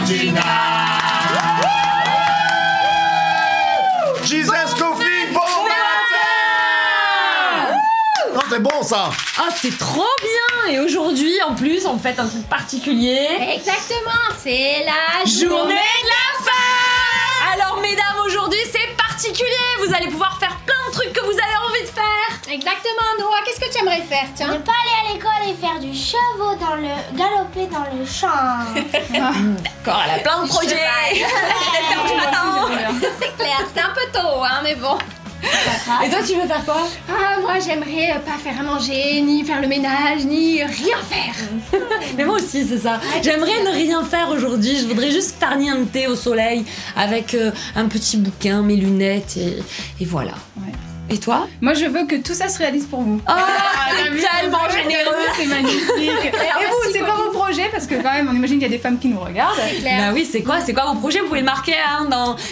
Georgina. Jesus Coffee, bon matin. Non, c'est bon ça. Ah, c'est trop bien. Et aujourd'hui, en plus, on fête un truc particulier. Exactement, c'est la Journée de la femme. Alors, mesdames, aujourd'hui, c'est particulier. Vous allez pouvoir faire plein de trucs que vous avez envie de faire. Exactement, Noah, qu'est-ce que tu aimerais faire, tiens? Ne pas aller à l'école et faire du cheval galoper dans le champ. D'accord, elle a plein de projets. Elle est perdue maintenant. C'est clair, c'est un peu tôt, hein, mais bon. Et toi, tu veux faire quoi? Ah, moi, j'aimerais pas faire à manger, ni faire le ménage, ni rien faire. Mais moi aussi, c'est ça. J'aimerais ne rien faire aujourd'hui. Je voudrais juste farnir un thé au soleil avec un petit bouquin, mes lunettes et voilà. Ouais. Et toi? Moi, je veux que tout ça se réalise pour vous. Oh, c'est tellement généreux. C'est magnifique. Et vous, c'est quoi vos projets? Parce que quand même, on imagine qu'il y a des femmes qui nous regardent. C'est clair. Bah oui, c'est quoi vos projets? Vous pouvez le marquer hein,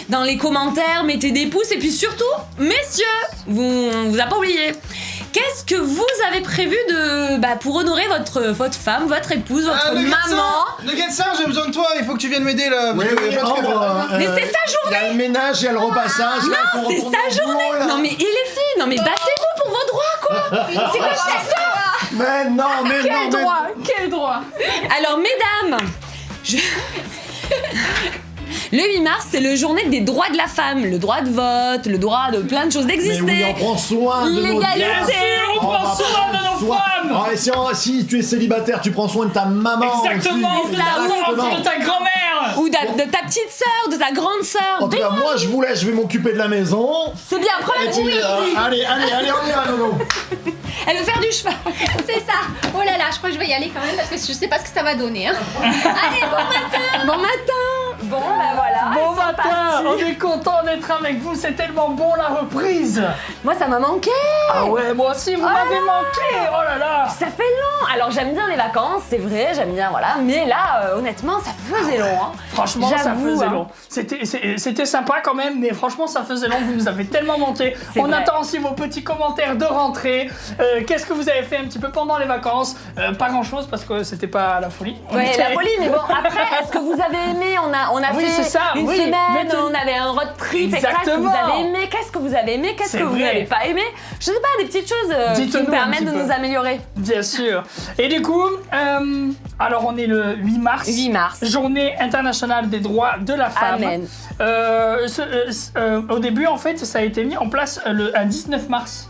dans les commentaires, mettez des pouces et puis surtout, messieurs, on vous a pas oublié. Qu'est-ce que vous avez prévu pour honorer votre femme, votre épouse, votre maman? Ne guette ça, j'ai besoin de toi, il faut que tu viennes m'aider là. Oui, Mais c'est sa journée. Il y a le ménage, il y a le repassage. Non, c'est sa journée. Non mais et les filles, non mais battez-vous pour vos droits quoi. C'est quoi cette histoire? Mais non, mais non, mais... Quel droit? Alors mesdames, le 8 mars, c'est le journée des droits de la femme, le droit de vote, le droit de plein de choses d'exister. Mais oui, on prend soin de nos L'égalité. on prend soin de nos femmes. Ah, et si tu es célibataire, tu prends soin de ta maman. Exactement, aussi. de ta grand-mère. Ou de ta petite sœur, de ta grande sœur. En tout cas, moi je vous laisse, je vais m'occuper de la maison. C'est bien, prends la Et brouille. allez, on y va, Nono. Elle veut faire du cheval. C'est ça. Oh là là, je crois que je vais y aller quand même parce que je sais pas ce que ça va donner. Hein. Allez, bon matin. Bon matin. Bon, ben voilà. Bon ils sont matin, partis. on est content d'être avec vous, c'est tellement bon la reprise. Moi, ça m'a manqué. Ah ouais, moi aussi, vous m'avez manqué, oh là là. Ça fait long. Alors, j'aime bien les vacances, c'est vrai, j'aime bien, voilà. Mais là, honnêtement, ça faisait long. Hein. Franchement, ça J'avoue, faisait hein. long. C'était sympa quand même, mais franchement, ça faisait long, vous nous avez tellement manqué. C'est On vrai. attend aussi vos petits commentaires de rentrée. Qu'est-ce que vous avez fait un petit peu pendant les vacances? Pas grand-chose, parce que c'était pas la folie. Ouais, la folie, mais bon, après, est-ce que vous avez aimé? On a Oui, fait c'est ça, une oui, semaine, mais on avait un road trip, et qu'est-ce que Exactement. vous avez aimé? Qu'est-ce que vous avez aimé? Qu'est-ce C'est que vous vrai. n'avez pas aimé? Je sais pas, des petites choses qui Dites-nous nous un permettent petit de peu. nous améliorer. Bien sûr. Et du coup, alors on est le 8 mars. 8 mars. Journée internationale des droits de la femme. Amen. Au début, en fait, ça a été mis en place un 19 mars.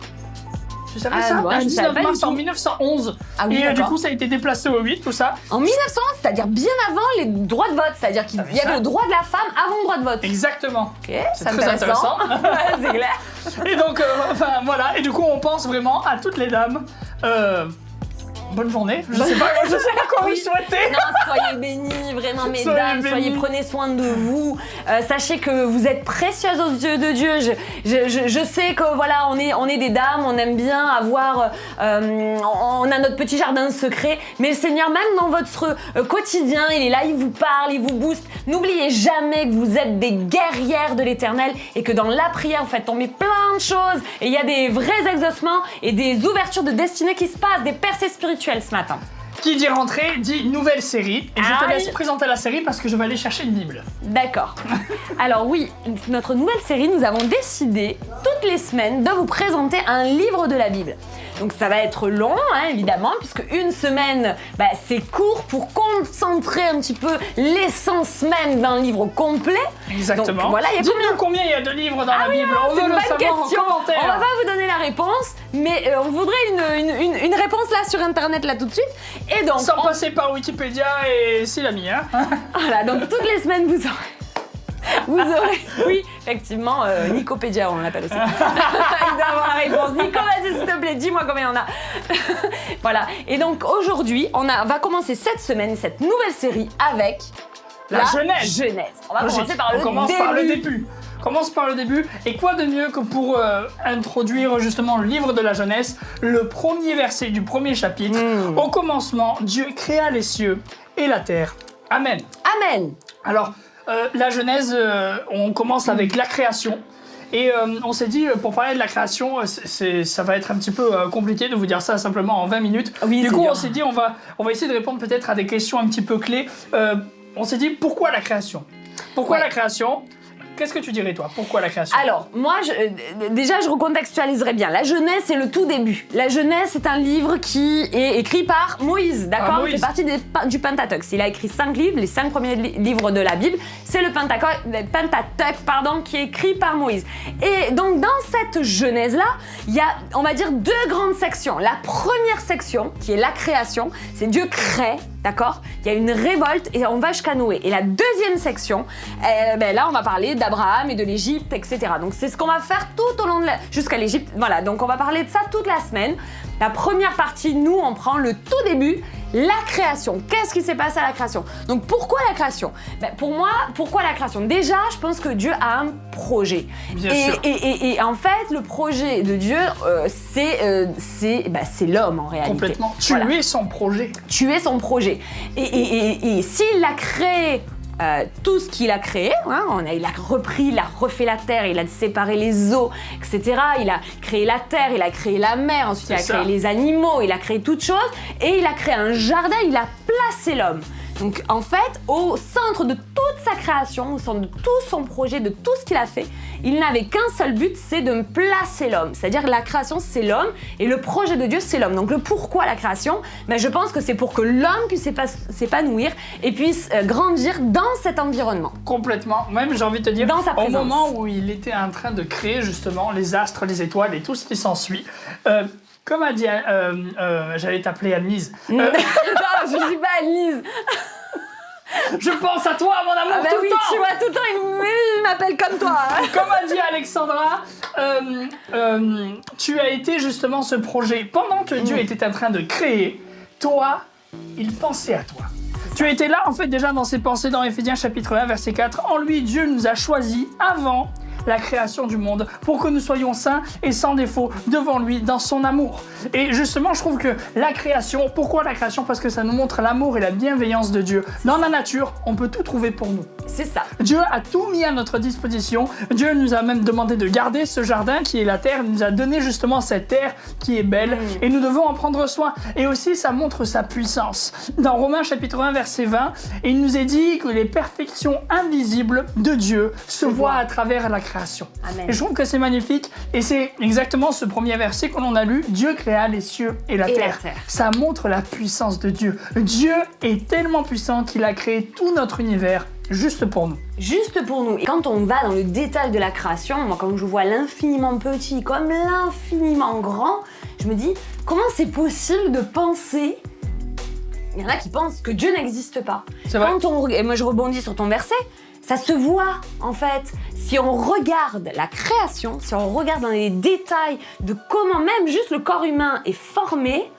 Tu savais Ah, ça? ouais, Un je 19 savais pas mars du en tout. 1911. Ah oui, et du d'accord. coup, ça a été déplacé au 8, tout ça. En 1900, c'est-à-dire bien avant les droits de vote, c'est-à-dire qu'il vu y avait ça le droit de la femme avant le droit de vote. Exactement. Ok, C'est ça très intéressant. C'est clair. Et donc, voilà. Et du coup, on pense vraiment à toutes les dames. Bonne journée. Je sais pas quoi vous souhaiter. Non, soyez bénis, vraiment Soyez mesdames, bénis. prenez soin de vous. Sachez que vous êtes précieuses aux yeux de Dieu. Je sais que voilà, on est des dames, on aime bien avoir, on a notre petit jardin secret. Mais le Seigneur, même dans votre quotidien, il est là, il vous parle, il vous booste. N'oubliez jamais que vous êtes des guerrières de l'Éternel et que dans la prière, vous faites tomber plein de choses. Et il y a des vrais exaucements et des ouvertures de destinée qui se passent, des percées spirituelles ce matin. Qui dit rentrée dit nouvelle série. Et je te Ah, laisse oui. présenter la série parce que je vais aller chercher une Bible. D'accord. Alors oui, notre nouvelle série, nous avons décidé toutes les semaines de vous présenter un livre de la Bible. Donc ça va être long, hein, évidemment, puisque une semaine, c'est court pour concentrer un petit peu l'essence même d'un livre complet. Exactement. Donc voilà, il y a Dis-nous combien il y a de livres dans la Bible. On C'est veut une le bonne savoir question. en commentaire. On va pas vous donner la réponse, mais on voudrait une réponse là sur internet là tout de suite. Et donc, Sans passer par Wikipédia et Silami, hein. voilà, donc toutes les semaines vous aurez, oui, effectivement, Nicopédia, on l'appelle aussi. Il doit avoir la réponse. Nico, vas-y, s'il te plaît, dis-moi combien il y en a. Voilà, et donc aujourd'hui, on va commencer cette semaine, cette nouvelle série avec La Genèse. On va Logique. commencer par On le commence début. par le début. Commence par le début. Et quoi de mieux que pour introduire justement le livre de la Genèse, le premier verset du premier chapitre. Au commencement, Dieu créa les cieux et la terre. Amen. Amen. Alors, la Genèse, on commence avec la création. Et on s'est dit, pour parler de la création, ça va être un petit peu compliqué de vous dire ça simplement en 20 minutes. Oui, du c'est coup, dur. on s'est dit, on va essayer de répondre peut-être à des questions un petit peu clés. on s'est dit pourquoi la création? Pourquoi la création? Qu'est-ce que tu dirais toi? Pourquoi la création? Alors, moi, déjà, je recontextualiserai bien. La Genèse, c'est le tout début. La Genèse, c'est un livre qui est écrit par Moïse, d'accord? Il fait partie du Pentateuque. Il a écrit 5 livres, les 5 premiers livres de la Bible. C'est le Pentateuque, qui est écrit par Moïse. Et donc, dans cette Genèse-là, il y a, on va dire, 2 grandes sections. La première section, qui est la création, c'est Dieu crée, d'accord? Il y a une révolte et on va jusqu'à Noé. Et la deuxième section, là, on va parler d'Abraham et de l'Égypte, etc. Donc, c'est ce qu'on va faire tout au long de jusqu'à l'Égypte. Voilà, donc on va parler de ça toute la semaine. La première partie, nous, on prend le tout début, la création. Qu'est-ce qui s'est passé à la création? Donc, pourquoi la création? Pour moi, pourquoi la création? Déjà, je pense que Dieu a un projet. Bien sûr. Et en fait, le projet de Dieu, c'est l'homme, en réalité. Complètement. Tuer son projet. Tuer son projet. Et s'il a créé tout ce qu'il a créé, hein, il a repris, il a refait la terre, il a séparé les eaux, etc. Il a créé la terre, il a créé la mer, ensuite il a créé les animaux, il a créé toutes choses, et il a créé un jardin, il a placé l'homme. Donc en fait, au centre de toute sa création, au centre de tout son projet, de tout ce qu'il a fait, il n'avait qu'un seul but, c'est de placer l'homme. C'est-à-dire que la création, c'est l'homme, et le projet de Dieu, c'est l'homme. Donc le pourquoi la création, je pense que c'est pour que l'homme puisse s'épanouir et puisse grandir dans cet environnement. Complètement. Même, j'ai envie de te dire, dans sa présence. Au moment où il était en train de créer justement les astres, les étoiles et tout ce qui s'ensuit, comme a dit, j'allais t'appeler Anne-Lise. Non, je ne suis pas Anne-Lise. Je pense à toi, mon amour, tout le temps. Tu vois, tout le temps, il m'appelle comme toi. Hein. Comme a dit Alexandra, tu as été justement ce projet. Pendant que Dieu était en train de créer, toi, il pensait à toi. Tu étais là, en fait, déjà dans ses pensées dans Éphésiens chapitre 1, verset 4. En lui, Dieu nous a choisis avant la création du monde, pour que nous soyons saints et sans défaut devant lui dans son amour. Et justement, je trouve que la création, pourquoi la création? Parce que ça nous montre l'amour et la bienveillance de Dieu. Dans la nature, on peut tout trouver pour nous. C'est ça. Dieu a tout mis à notre disposition. Dieu nous a même demandé de garder ce jardin qui est la terre. Il nous a donné justement cette terre qui est belle et nous devons en prendre soin. Et aussi, ça montre sa puissance. Dans Romains chapitre 1, verset 20, il nous est dit que les perfections invisibles de Dieu se voient à travers la création. Amen. Et je trouve que c'est magnifique et c'est exactement ce premier verset que l'on a lu. Dieu créa les cieux et la terre. Ça montre la puissance de Dieu. Dieu est tellement puissant qu'il a créé tout notre univers juste pour nous. Juste pour nous. Et quand on va dans le détail de la création, moi quand je vois l'infiniment petit comme l'infiniment grand, je me dis comment c'est possible de penser. Il y en a qui pensent que Dieu n'existe pas. C'est vrai. Et moi je rebondis sur ton verset, ça se voit en fait. Si on regarde la création, si on regarde dans les détails de comment même juste le corps humain est formé,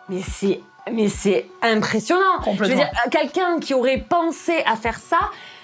mais c'est impressionnant. Je veux dire, quelqu'un qui aurait pensé à faire ça,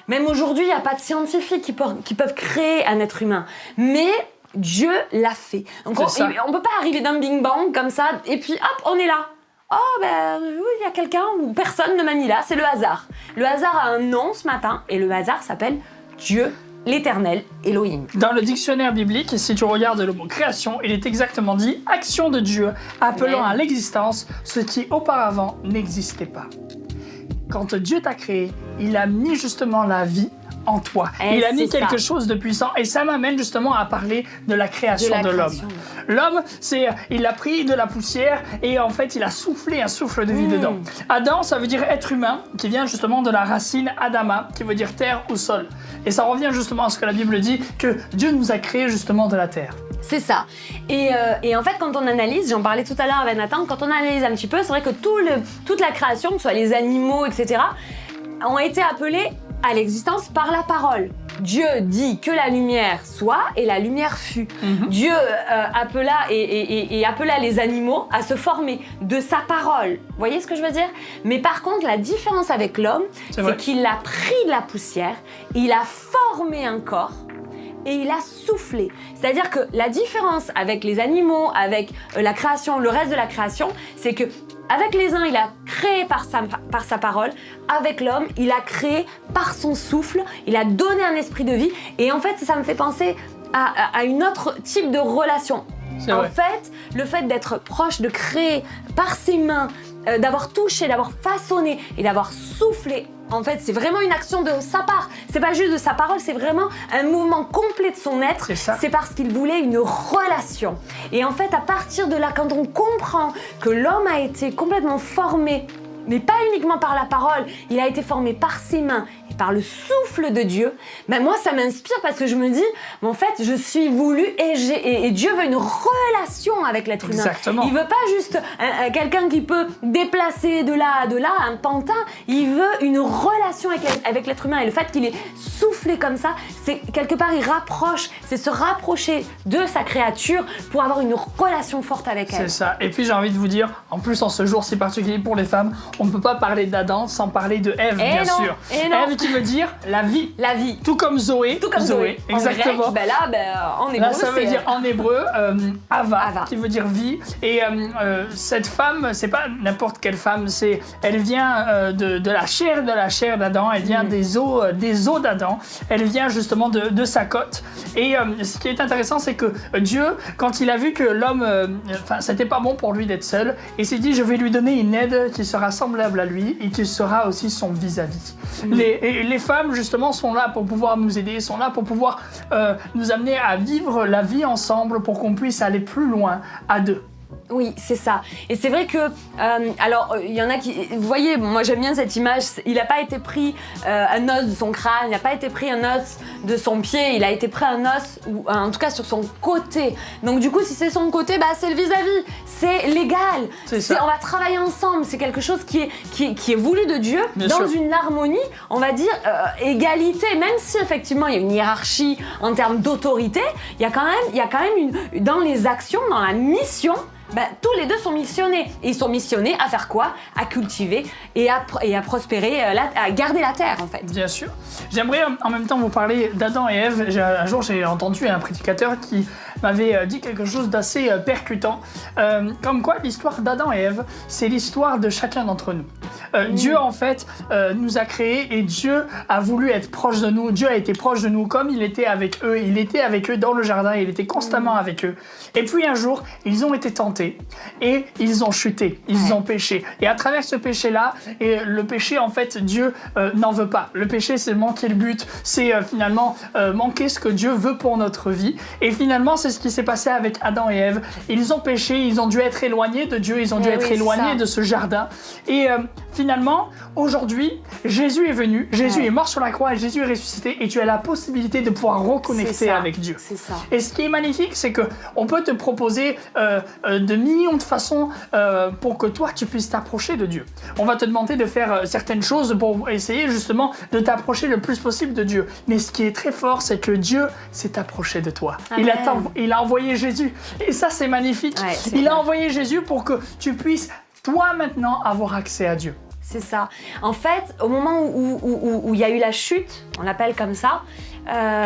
même aujourd'hui, il n'y a pas de scientifiques qui peuvent créer un être humain. Mais Dieu l'a fait. Donc on ne peut pas arriver d'un bing bang comme ça, et puis hop, on est là. Oh, oui, il y a quelqu'un ou personne ne m'a mis là, c'est le hasard. Le hasard a un nom ce matin, et le hasard s'appelle Dieu, l'Éternel, Elohim. Dans le dictionnaire biblique, si tu regardes le mot création, il est exactement dit « action de Dieu appelant à l'existence ce qui auparavant n'existait pas ». Quand Dieu t'a créé, il a mis justement la vie en toi. Il a mis quelque chose de puissant et ça m'amène justement à parler de la création de l'homme. L'homme, il a pris de la poussière et en fait il a soufflé un souffle de vie dedans. Adam, ça veut dire être humain, qui vient justement de la racine Adama, qui veut dire terre ou sol. Et ça revient justement à ce que la Bible dit, que Dieu nous a créé justement de la terre. C'est ça. Et en fait, quand on analyse, j'en parlais tout à l'heure avec Nathan, quand on analyse un petit peu, c'est vrai que toute la création, que ce soit les animaux, etc., ont été appelés à l'existence par la parole. Dieu dit que la lumière soit et la lumière fut. Dieu appela les animaux à se former de sa parole. Vous voyez ce que je veux dire? Mais par contre, la différence avec l'homme, c'est qu'il a pris de la poussière, il a formé un corps et il a soufflé. C'est-à-dire que la différence avec les animaux, avec la création, le reste de la création, c'est que avec les uns, il a créé par sa parole. Avec l'homme, il a créé par son souffle. Il a donné un esprit de vie. Et en fait, ça me fait penser à une autre type de relation. En fait, le fait d'être proche, de créer par ses mains d'avoir touché, d'avoir façonné et d'avoir soufflé. En fait, c'est vraiment une action de sa part. C'est pas juste de sa parole, c'est vraiment un mouvement complet de son être. C'est ça. C'est parce qu'il voulait une relation. Et en fait, à partir de là, quand on comprend que l'homme a été complètement formé, mais pas uniquement par la parole, il a été formé par ses mains et par le souffle de Dieu, ben moi ça m'inspire parce que je me dis, mais en fait je suis voulu et Dieu veut une relation avec l'être humain. Exactement. Il veut pas juste quelqu'un qui peut déplacer de là à de là, un pantin, il veut une relation avec l'être humain et le fait qu'il est soufflé comme ça, c'est quelque part il rapproche, c'est se rapprocher de sa créature pour avoir une relation forte avec elle. C'est ça. Et puis j'ai envie de vous dire, en plus en ce jour si particulier pour les femmes, on ne peut pas parler d'Adam sans parler de Ève, bien sûr. Ève qui veut dire la vie. La vie. Tout comme Zoé. Tout comme Zoé. Exactement. En grec, en hébreu, Là, ça veut dire en hébreu Ava, qui veut dire vie. Et cette femme, c'est pas n'importe quelle femme, elle vient de la chair d'Adam, elle vient des os d'Adam, elle vient justement de sa côte. Et ce qui est intéressant, c'est que Dieu, quand il a vu que l'homme, c'était pas bon pour lui d'être seul, il s'est dit, je vais lui donner une aide qui sera semblable à lui et qui sera aussi son vis-à-vis. Les femmes, justement, sont là pour pouvoir nous aider, sont là pour pouvoir nous amener à vivre la vie ensemble pour qu'on puisse aller plus loin à deux. Oui, c'est ça. Et c'est vrai que, alors, il y en a qui... Vous voyez, moi j'aime bien cette image, il n'a pas été pris un os de son crâne, il n'a pas été pris un os de son pied, il a été pris un os, ou en tout cas sur son côté. Donc du coup, si c'est son côté, bah, c'est le vis-à-vis, c'est légal. On va travailler ensemble, c'est quelque chose qui est voulu de Dieu, bien dans sûr. une harmonie, on va dire, égalité, même si effectivement il y a une hiérarchie en termes d'autorité, il y a quand même dans les actions, dans la mission, tous les deux sont missionnés. Et ils sont missionnés à faire quoi? À cultiver et à prospérer, à garder la terre en fait. Bien sûr. J'aimerais en même temps vous parler d'Adam et Ève. Un jour, j'ai entendu un prédicateur qui m'avait dit quelque chose d'assez percutant. Comme quoi, l'histoire d'Adam et Ève, c'est l'histoire de chacun d'entre nous. Dieu, en fait, nous a créés et Dieu a voulu être proche de nous. Dieu a été proche de nous comme il était avec eux. Il était avec eux dans le jardin, il était constamment avec eux. Et puis un jour, ils ont été tentés et ils ont chuté, ils ont péché. Et à travers ce péché-là, et le péché, en fait, Dieu n'en veut pas. Le péché, c'est manquer le but, c'est finalement manquer ce que Dieu veut pour notre vie. Et finalement, c'est ce qui s'est passé avec Adam et Ève. Ils ont péché, ils ont dû être éloignés de Dieu, ils ont dû être éloignés de ce jardin. Et finalement, aujourd'hui, Jésus est venu, Jésus est mort sur la croix et Jésus est ressuscité et tu as la possibilité de pouvoir reconnecter avec Dieu. C'est ça. Et ce qui est magnifique, c'est que on peut te proposer de millions de façons pour que toi, tu puisses t'approcher de Dieu. On va te demander de faire certaines choses pour essayer justement de t'approcher le plus possible de Dieu. Mais ce qui est très fort, c'est que Dieu s'est approché de toi. Il a envoyé Jésus. Et ça, c'est magnifique. Ouais, il a envoyé Jésus pour que tu puisses, toi, maintenant, avoir accès à Dieu. C'est ça. En fait, au moment où il y a eu la chute, on l'appelle comme ça,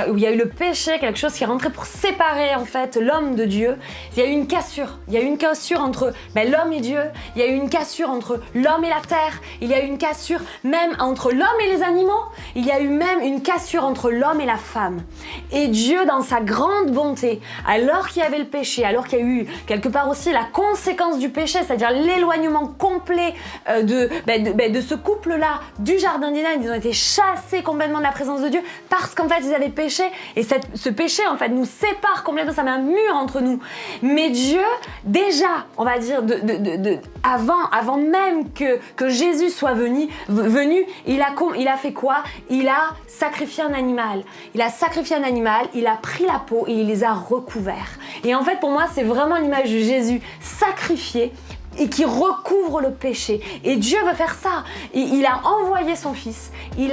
où il y a eu le péché, quelque chose qui est rentré pour séparer en fait l'homme de Dieu, il y a eu une cassure. Il y a eu une cassure entre l'homme et Dieu, il y a eu une cassure entre l'homme et la terre, il y a eu une cassure même entre l'homme et les animaux, il y a eu même une cassure entre l'homme et la femme. Et Dieu, dans sa grande bonté, alors qu'il y avait le péché, alors qu'il y a eu quelque part aussi la conséquence du péché, c'est-à-dire l'éloignement complet de ce couple-là du jardin d'Éden, ils ont été chassés complètement de la présence de Dieu parce qu'en fait ils avaient péché et ce péché en fait nous sépare complètement, ça met un mur entre nous. Mais Dieu, déjà, on va dire avant même que Jésus soit venu, il a fait quoi? Il a sacrifié un animal. Il a sacrifié un animal, il a pris la peau et il les a recouverts. Et en fait pour moi c'est vraiment l'image de Jésus sacrifié et qui recouvre le péché. Et Dieu veut faire ça. Il a envoyé son fils. Et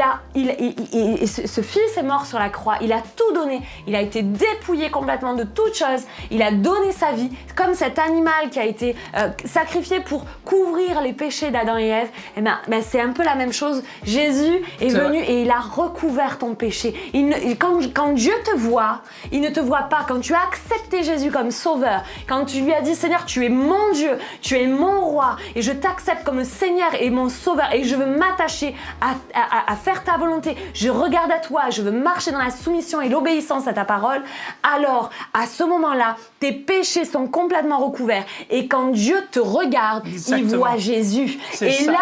ce fils est mort sur la croix. Il a tout donné. Il a été dépouillé complètement de toute chose. Il a donné sa vie. Comme cet animal qui a été sacrifié pour couvrir les péchés d'Adam et Ève. Et c'est un peu la même chose. Jésus est venu et il a recouvert ton péché. Quand Dieu te voit, il ne te voit pas. Quand tu as accepté Jésus comme sauveur, quand tu lui as dit Seigneur, tu es mon Dieu, tu es mon roi et je t'accepte comme Seigneur et mon sauveur et je veux m'attacher à faire ta volonté, je regarde à toi, je veux marcher dans la soumission et l'obéissance à ta parole, alors à ce moment-là, tes péchés sont complètement recouverts et quand Dieu te regarde, Exactement. il voit Jésus. C'est Et ça. là,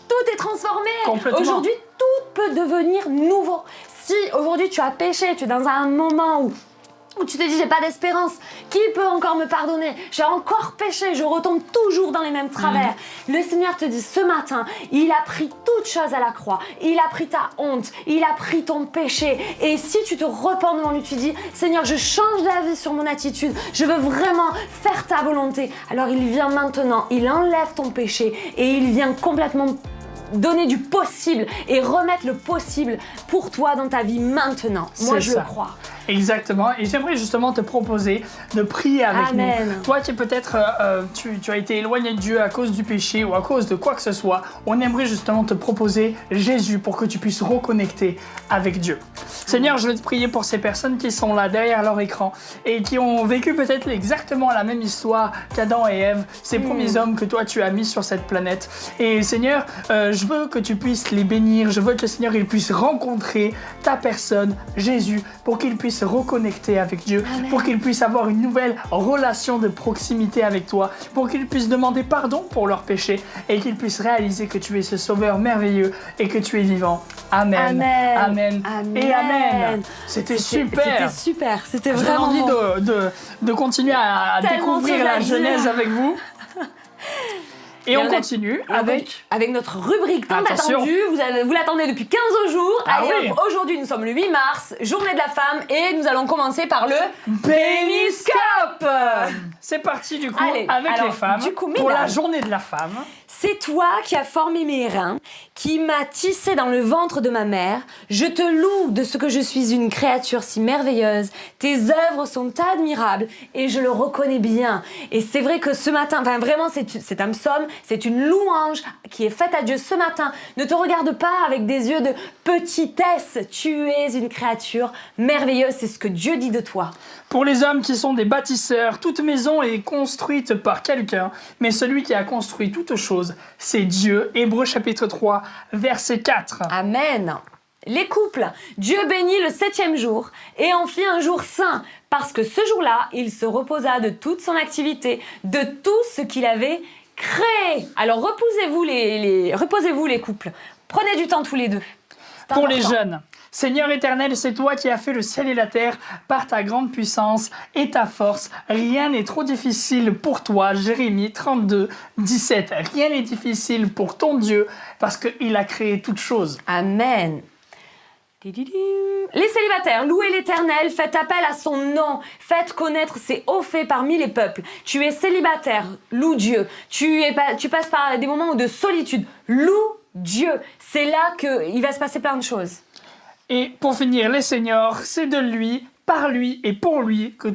tout est transformé. Complètement. Aujourd'hui, tout peut devenir nouveau. Si aujourd'hui tu as péché, tu es dans un moment où tu te dis j'ai pas d'espérance, qui peut encore me pardonner? J'ai encore péché, je retombe toujours dans les mêmes travers. Le Seigneur te dit ce matin, il a pris toute chose à la croix, il a pris ta honte, il a pris ton péché. Et si tu te repens devant lui, tu dis Seigneur, je change d'avis sur mon attitude, je veux vraiment faire ta volonté. Alors il vient maintenant, il enlève ton péché et il vient complètement donner du possible et remettre le possible pour toi dans ta vie maintenant. Moi, je le crois. Exactement. Et j'aimerais justement te proposer de prier avec Amen. nous. Toi qui peut-être tu as été éloigné de Dieu à cause du péché ou à cause de quoi que ce soit, on aimerait justement te proposer Jésus pour que tu puisses reconnecter avec Dieu. Seigneur, je veux te prier pour ces personnes qui sont là derrière leur écran et qui ont vécu peut-être exactement la même histoire qu'Adam et Ève, ces premiers hommes que toi tu as mis sur cette planète. Et Seigneur, je veux que tu puisses les bénir, je veux que Seigneur, ils puissent rencontrer ta personne, Jésus, pour qu'ils puissent se reconnecter avec Dieu, pour qu'ils puissent avoir une nouvelle relation de proximité avec toi, pour qu'ils puissent demander pardon pour leurs péchés et qu'ils puissent réaliser que tu es ce sauveur merveilleux et que tu es vivant. Amen. Amen. Amen. Amen. Et Amen. C'était super. C'était super. C'était J'ai vraiment envie bon. de continuer à Tellement découvrir de choses la à dire. Genèse avec vous. Et on on a- continue Et on avec... continue avec notre rubrique tant Attention. attendue. Vous l'attendez depuis 15 jours. Ah Allez, oui. hop, aujourd'hui, nous sommes le 8 mars, journée de la femme, et nous allons commencer par le Péniscope. C'est parti du coup Allez, avec alors, les femmes du coup, pour la mesdames. journée de la femme. C'est toi qui as formé mes reins, qui m'as tissé dans le ventre de ma mère. Je te loue de ce que je suis une créature si merveilleuse. Tes œuvres sont admirables et je le reconnais bien. Et c'est vrai que ce matin, enfin vraiment c'est un psaume, c'est une louange qui est faite à Dieu ce matin. Ne te regarde pas avec des yeux de petitesse. Tu es une créature merveilleuse, c'est ce que Dieu dit de toi. Pour les hommes qui sont des bâtisseurs, toute maison est construite par quelqu'un, mais celui qui a construit toute chose, c'est Dieu. Hébreux chapitre 3, verset 4. Amen. Les couples, Dieu bénit le 7e jour et en fit un jour saint, parce que ce jour-là, il se reposa de toute son activité, de tout ce qu'il avait créé. Alors reposez-vous les couples. Prenez du temps tous les deux. C'est Pour les important. jeunes, Seigneur éternel, c'est toi qui as fait le ciel et la terre par ta grande puissance et ta force. Rien n'est trop difficile pour toi. Jérémie 32, 17. Rien n'est difficile pour ton Dieu parce qu'il a créé toutes choses. Amen. Les célibataires, louez l'Éternel, faites appel à son nom, faites connaître ses hauts faits parmi les peuples. Tu es célibataire, loue Dieu. Tu passes par des moments de solitude, loue Dieu. C'est là qu'il va se passer plein de choses. Et pour finir, les seigneurs, c'est de lui, par lui et pour lui que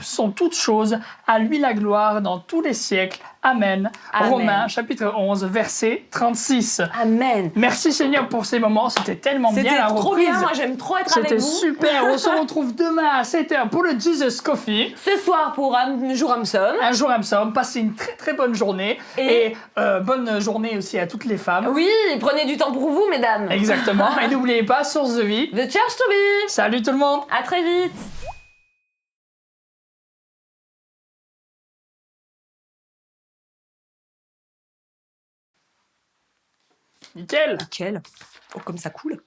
sont toutes choses, à lui la gloire dans tous les siècles. Amen. Amen. Romains chapitre 11, verset 36. Amen. Merci Seigneur pour ces moments, c'était tellement bien C'était la trop reprise. bien, moi j'aime trop être avec C'était vous. super, on se retrouve demain à 7h pour le Jesus Coffee. Ce soir pour un jour homme somme. Un jour Amsom, passez une très très bonne journée Et- bonne journée aussi à toutes les femmes. Oui, prenez du temps pour vous, mesdames. Exactement, et n'oubliez pas, source de vie. The Church to be. Salut tout le monde. À très vite. Nickel. Nickel. Oh, comme ça coule.